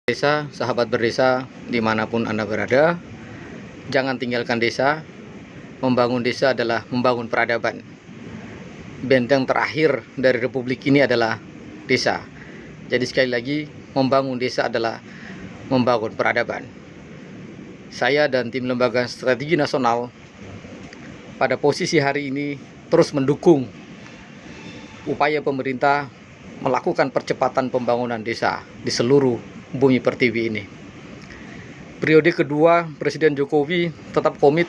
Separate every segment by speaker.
Speaker 1: Desa, sahabat berdesa, dimanapun Anda berada, jangan tinggalkan desa. Membangun desa adalah membangun peradaban. Benteng terakhir dari republik ini adalah desa. Jadi sekali lagi, membangun desa adalah membangun peradaban. Saya dan tim Lembaga Strategi Nasional pada posisi hari ini terus mendukung upaya pemerintah melakukan percepatan pembangunan desa di seluruh bumi pertiwi ini. Periode kedua, Presiden Jokowi tetap komit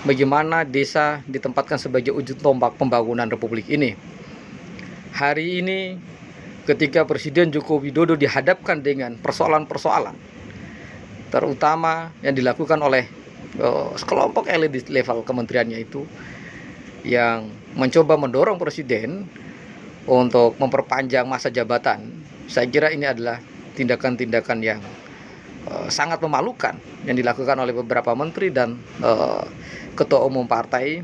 Speaker 1: bagaimana desa ditempatkan sebagai ujung tombak pembangunan republik ini. Hari ini, ketika Presiden Joko Widodo dihadapkan dengan persoalan-persoalan, terutama yang dilakukan oleh sekelompok elit di level kementeriannya itu, yang mencoba mendorong Presiden untuk memperpanjang masa jabatan, saya kira ini adalah tindakan-tindakan yang sangat memalukan yang dilakukan oleh beberapa menteri dan ketua umum partai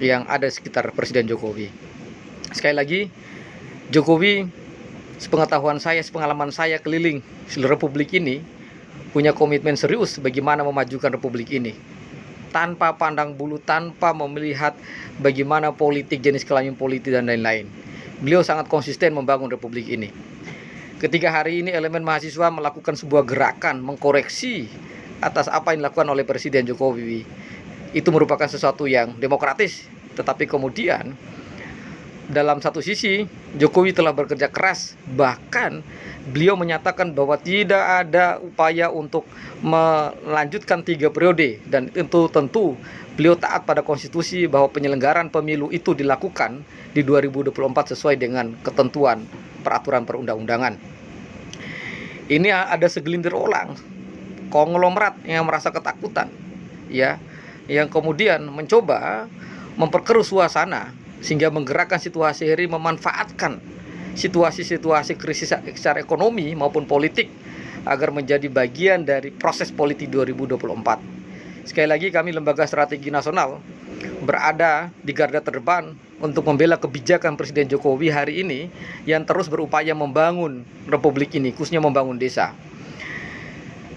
Speaker 1: yang ada di sekitar Presiden Jokowi. Sekali lagi, Jokowi, sepengetahuan saya, sepengalaman saya keliling seluruh republik ini, punya komitmen serius bagaimana memajukan republik ini tanpa pandang bulu, tanpa melihat bagaimana politik, jenis kelamin politik dan lain-lain. Beliau sangat konsisten membangun republik ini. Ketika hari ini elemen mahasiswa melakukan sebuah gerakan mengkoreksi atas apa yang dilakukan oleh Presiden Jokowi, itu merupakan sesuatu yang demokratis. Tetapi kemudian dalam satu sisi Jokowi telah bekerja keras, bahkan beliau menyatakan bahwa tidak ada upaya untuk melanjutkan 3 periode, dan itu tentu beliau taat pada konstitusi bahwa penyelenggaraan pemilu itu dilakukan di 2024 sesuai dengan ketentuan peraturan perundang-undangan. Ini ada segelintir orang konglomerat yang merasa ketakutan, ya, yang kemudian mencoba memperkeruh suasana sehingga menggerakkan situasi ini, memanfaatkan situasi-situasi krisis secara ekonomi maupun politik agar menjadi bagian dari proses politik 2024. Sekali lagi, kami Lembaga Strategi Nasional berada di garda terdepan untuk membela kebijakan Presiden Jokowi hari ini yang terus berupaya membangun republik ini, khususnya membangun desa.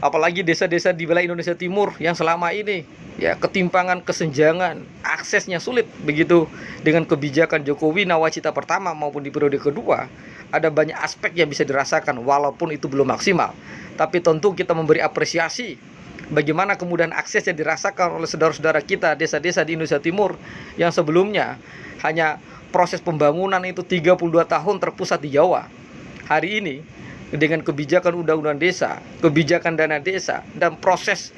Speaker 1: Apalagi desa-desa di wilayah Indonesia Timur yang selama ini ya ketimpangan, kesenjangan, aksesnya sulit. Begitu dengan kebijakan Jokowi nawacita pertama maupun di periode kedua, ada banyak aspek yang bisa dirasakan walaupun itu belum maksimal. Tapi tentu kita memberi apresiasi bagaimana kemudian akses yang dirasakan oleh saudara-saudara kita desa-desa di Indonesia Timur yang sebelumnya hanya proses pembangunan itu 32 tahun terpusat di Jawa. Hari ini dengan kebijakan undang-undang desa, kebijakan dana desa, dan proses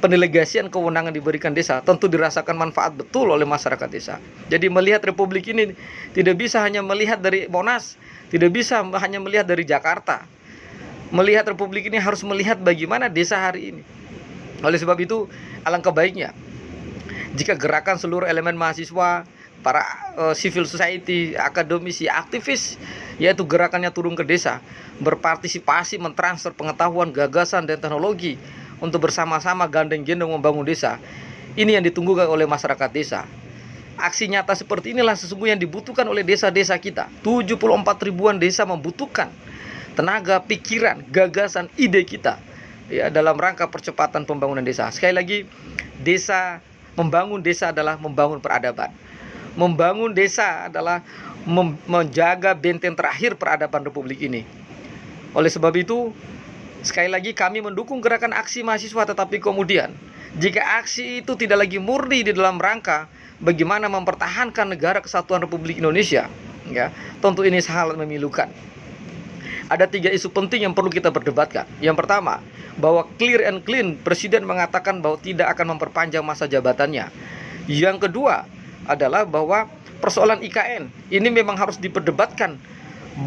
Speaker 1: pendelegasian kewenangan diberikan desa, tentu dirasakan manfaat betul oleh masyarakat desa. Jadi melihat republik ini tidak bisa hanya melihat dari Monas, tidak bisa hanya melihat dari Jakarta. Melihat republik ini harus melihat bagaimana desa hari ini. Oleh sebab itu, alangkah baiknya jika gerakan seluruh elemen mahasiswa, para civil society, akademisi, aktivis, yaitu gerakannya turun ke desa, berpartisipasi, mentransfer pengetahuan, gagasan, dan teknologi untuk bersama-sama gandeng-gendong membangun desa. Ini yang ditunggu oleh masyarakat desa. Aksi nyata seperti inilah sesungguhnya yang dibutuhkan oleh desa-desa kita. 74 ribuan desa membutuhkan tenaga, pikiran, gagasan, ide kita ya dalam rangka percepatan pembangunan desa. Sekali lagi, membangun desa adalah membangun peradaban. Membangun desa adalah menjaga benteng terakhir peradaban republik ini. Oleh sebab itu, sekali lagi kami mendukung gerakan aksi mahasiswa, tetapi kemudian jika aksi itu tidak lagi murni di dalam rangka bagaimana mempertahankan negara kesatuan Republik Indonesia, ya, tentu ini sangat memilukan. Ada 3 isu penting yang perlu kita perdebatkan. Yang pertama, bahwa clear and clean Presiden mengatakan bahwa tidak akan memperpanjang masa jabatannya. Yang kedua adalah bahwa persoalan IKN ini memang harus diperdebatkan,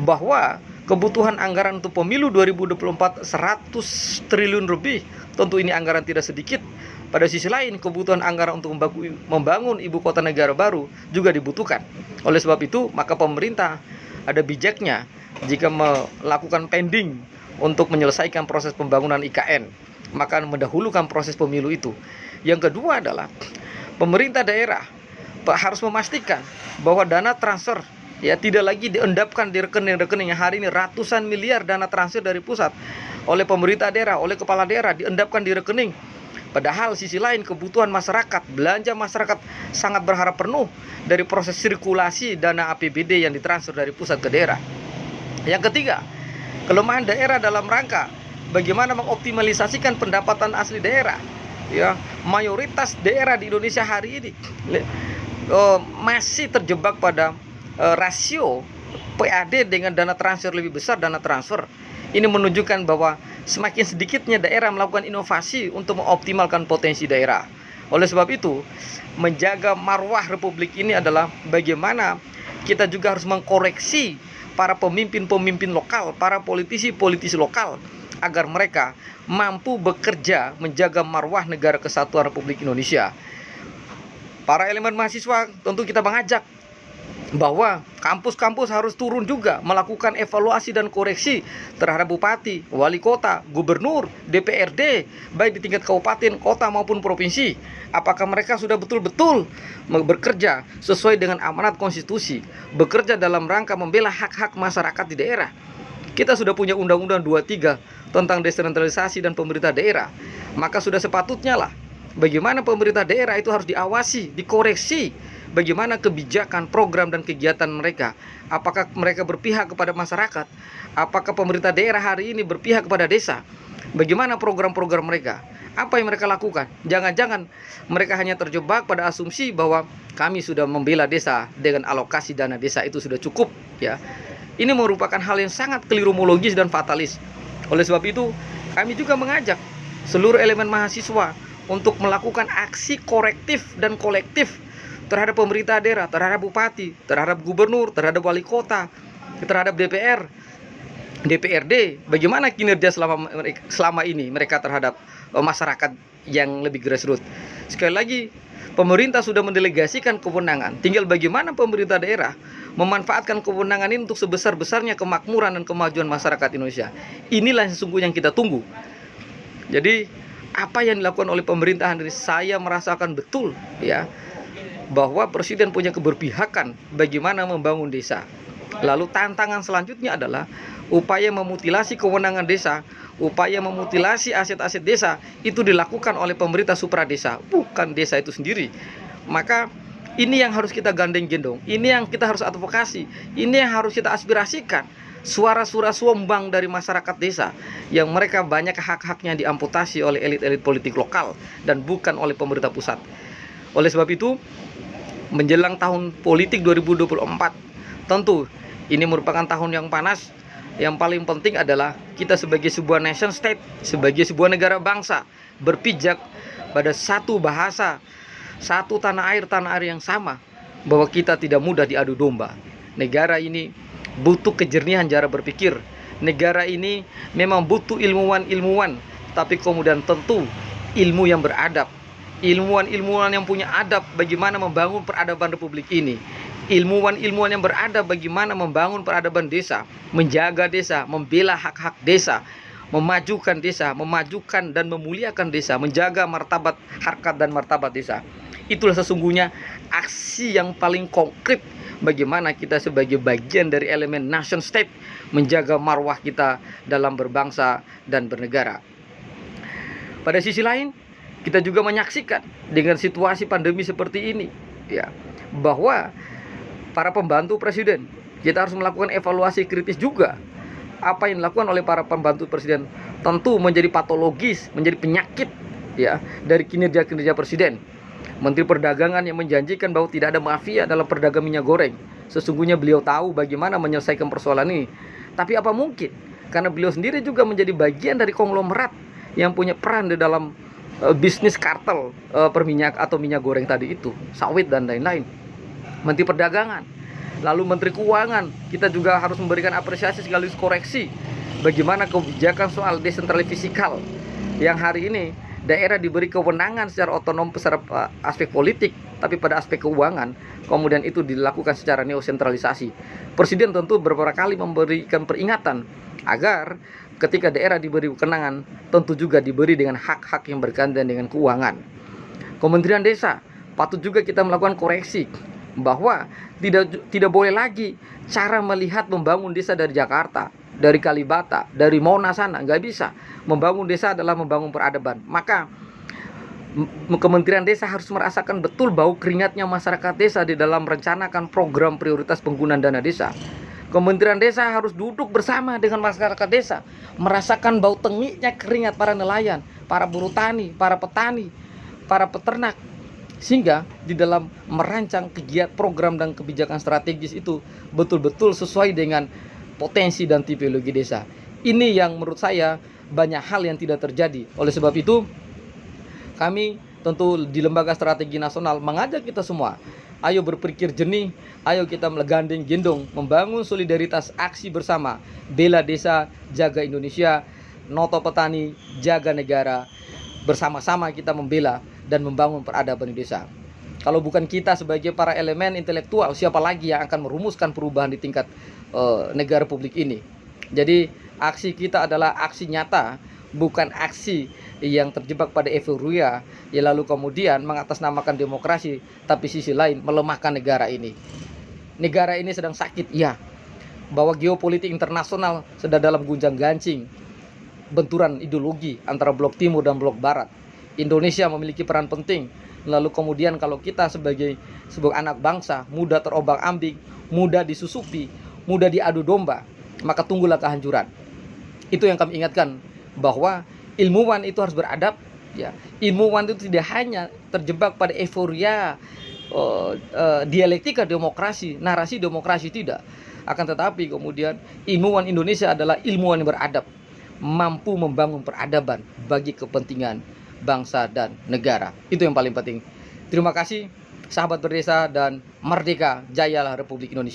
Speaker 1: bahwa kebutuhan anggaran untuk pemilu 2024 100 triliun lebih, tentu ini anggaran tidak sedikit. Pada sisi lain, kebutuhan anggaran untuk membangun ibu kota negara baru juga dibutuhkan. Oleh sebab itu, maka pemerintah ada bijaknya jika melakukan pending untuk menyelesaikan proses pembangunan IKN, maka mendahulukan proses pemilu itu. Yang kedua adalah pemerintah daerah harus memastikan bahwa dana transfer ya tidak lagi diendapkan di rekening-rekening yang hari ini ratusan miliar dana transfer dari pusat oleh pemerintah daerah, oleh kepala daerah, diendapkan di rekening. Padahal sisi lain kebutuhan masyarakat, belanja masyarakat sangat berharap penuh dari proses sirkulasi dana APBD yang ditransfer dari pusat ke daerah. Yang ketiga, kelemahan daerah dalam rangka bagaimana mengoptimalisasikan pendapatan asli daerah. Ya, mayoritas daerah di Indonesia hari ini masih terjebak pada rasio PAD dengan dana transfer lebih besar dana transfer. Ini menunjukkan bahwa semakin sedikitnya daerah melakukan inovasi untuk mengoptimalkan potensi daerah. Oleh sebab itu, menjaga marwah Republik ini adalah bagaimana kita juga harus mengkoreksi para pemimpin-pemimpin lokal, para politisi-politisi lokal, agar mereka mampu bekerja menjaga marwah negara kesatuan Republik Indonesia. Para elemen mahasiswa tentu kita mengajak bahwa kampus-kampus harus turun juga melakukan evaluasi dan koreksi terhadap bupati, wali kota, gubernur, DPRD, baik di tingkat kabupaten, kota maupun provinsi. Apakah mereka sudah betul-betul bekerja sesuai dengan amanat konstitusi, bekerja dalam rangka membela hak-hak masyarakat di daerah. Kita sudah punya Undang-Undang 23 tentang desentralisasi dan pemerintah daerah. Maka sudah sepatutnya lah bagaimana pemerintah daerah itu harus diawasi, dikoreksi. Bagaimana kebijakan, program, dan kegiatan mereka. Apakah mereka berpihak kepada masyarakat? Apakah pemerintah daerah hari ini berpihak kepada desa? Bagaimana program-program mereka? Apa yang mereka lakukan? Jangan-jangan mereka hanya terjebak pada asumsi bahwa kami sudah membela desa dengan alokasi dana desa itu sudah cukup, ya. Ini merupakan hal yang sangat keliru dan fatalis. Oleh sebab itu, kami juga mengajak seluruh elemen mahasiswa untuk melakukan aksi korektif dan kolektif terhadap pemerintah daerah, terhadap bupati, terhadap gubernur, terhadap wali kota, terhadap DPR, DPRD. Bagaimana kinerja selama ini mereka terhadap masyarakat yang lebih grassroots. Sekali lagi, pemerintah sudah mendelegasikan kewenangan. Tinggal bagaimana pemerintah daerah memanfaatkan kewenangan ini untuk sebesar-besarnya kemakmuran dan kemajuan masyarakat Indonesia. Inilah yang sesungguhnya yang kita tunggu. Jadi, apa yang dilakukan oleh pemerintahan ini, saya merasakan betul, ya, bahwa presiden punya keberpihakan bagaimana membangun desa. Lalu tantangan selanjutnya adalah upaya memutilasi kewenangan desa, upaya memutilasi aset-aset desa itu dilakukan oleh pemerintah supradesa, bukan desa itu sendiri. Maka ini yang harus kita gandeng-gendong, ini yang kita harus advokasi, ini yang harus kita aspirasikan. Suara-suara sumbang dari masyarakat desa yang mereka banyak hak-haknya diamputasi oleh elit-elit politik lokal dan bukan oleh pemerintah pusat. Oleh sebab itu, menjelang tahun politik 2024, tentu ini merupakan tahun yang panas. Yang paling penting adalah kita sebagai sebuah nation state, sebagai sebuah negara bangsa, berpijak pada satu bahasa, satu tanah air yang sama, bahwa kita tidak mudah diadu domba. Negara ini butuh kejernihan cara berpikir. Negara ini memang butuh ilmuwan-ilmuwan, tapi kemudian tentu ilmu yang beradab. Ilmuwan-ilmuwan yang punya adab bagaimana membangun peradaban Republik ini. Ilmuwan-ilmuwan yang beradab bagaimana membangun peradaban desa, menjaga desa, membela hak-hak desa, memajukan desa, memajukan dan memuliakan desa, menjaga martabat, harkat dan martabat desa. Itulah sesungguhnya aksi yang paling konkret bagaimana kita sebagai bagian dari elemen nation state menjaga marwah kita dalam berbangsa dan bernegara. Pada sisi lain, kita juga menyaksikan dengan situasi pandemi seperti ini, ya, bahwa para pembantu presiden, kita harus melakukan evaluasi kritis juga. Apa yang dilakukan oleh para pembantu presiden tentu menjadi patologis, menjadi penyakit, ya, dari kinerja-kinerja presiden. Menteri Perdagangan yang menjanjikan bahwa tidak ada mafia dalam perdagangan minyak goreng. Sesungguhnya beliau tahu bagaimana menyelesaikan persoalan ini. Tapi apa mungkin? Karena beliau sendiri juga menjadi bagian dari konglomerat yang punya peran di dalam bisnis kartel perminyak atau minyak goreng tadi itu, sawit dan lain-lain. Menteri Perdagangan, lalu Menteri Keuangan, kita juga harus memberikan apresiasi sekaligus koreksi bagaimana kebijakan soal desentralisasi fiskal yang hari ini daerah diberi kewenangan secara otonom secara aspek politik, tapi pada aspek keuangan kemudian itu dilakukan secara neosentralisasi. Presiden tentu beberapa kali memberikan peringatan agar ketika daerah diberi kewenangan tentu juga diberi dengan hak-hak yang berkaitan dengan keuangan. Kementerian Desa patut juga kita melakukan koreksi bahwa tidak boleh lagi cara melihat membangun desa dari Jakarta. dari Kalibata, dari Monas sana, nggak bisa. Membangun desa adalah membangun peradaban. Maka Kementerian Desa harus merasakan betul bau keringatnya masyarakat desa di dalam merencanakan program prioritas penggunaan dana desa. Kementerian Desa harus duduk bersama dengan masyarakat desa, merasakan bau tengiknya keringat para nelayan, para buruh tani, para petani, para peternak, sehingga di dalam merancang kegiatan program dan kebijakan strategis itu betul-betul sesuai dengan potensi dan tipologi desa. Ini yang menurut saya banyak hal yang tidak terjadi. Oleh sebab itu, kami tentu di Lembaga Strategi Nasional mengajak kita semua, ayo berpikir jernih, ayo kita menggandeng gendong, membangun solidaritas aksi bersama, bela desa, jaga Indonesia, noto petani, jaga negara, bersama-sama kita membela dan membangun peradaban di desa. Kalau bukan kita sebagai para elemen intelektual, siapa lagi yang akan merumuskan perubahan di tingkat negara republik ini? Jadi aksi kita adalah aksi nyata, bukan aksi yang terjebak pada euforia, ya lalu kemudian mengatasnamakan demokrasi, tapi sisi lain melemahkan negara ini. Negara ini sedang sakit, ya. Bahwa geopolitik internasional sedang dalam gunjang-ganjing, benturan ideologi antara blok timur dan blok barat. Indonesia memiliki peran penting. Lalu kemudian kalau kita sebagai sebuah anak bangsa, mudah terombang-ambing, mudah disusupi, mudah diadu domba, maka tunggulah kehancuran. Itu yang kami ingatkan, bahwa ilmuwan itu harus beradab, ya. Ilmuwan itu tidak hanya terjebak pada euforia dialektika demokrasi, narasi demokrasi, tidak. Akan tetapi kemudian ilmuwan Indonesia adalah ilmuwan yang beradab, mampu membangun peradaban bagi kepentingan bangsa dan negara. Itu yang paling penting. Terima kasih sahabat berdesa, dan merdeka jayalah Republik Indonesia.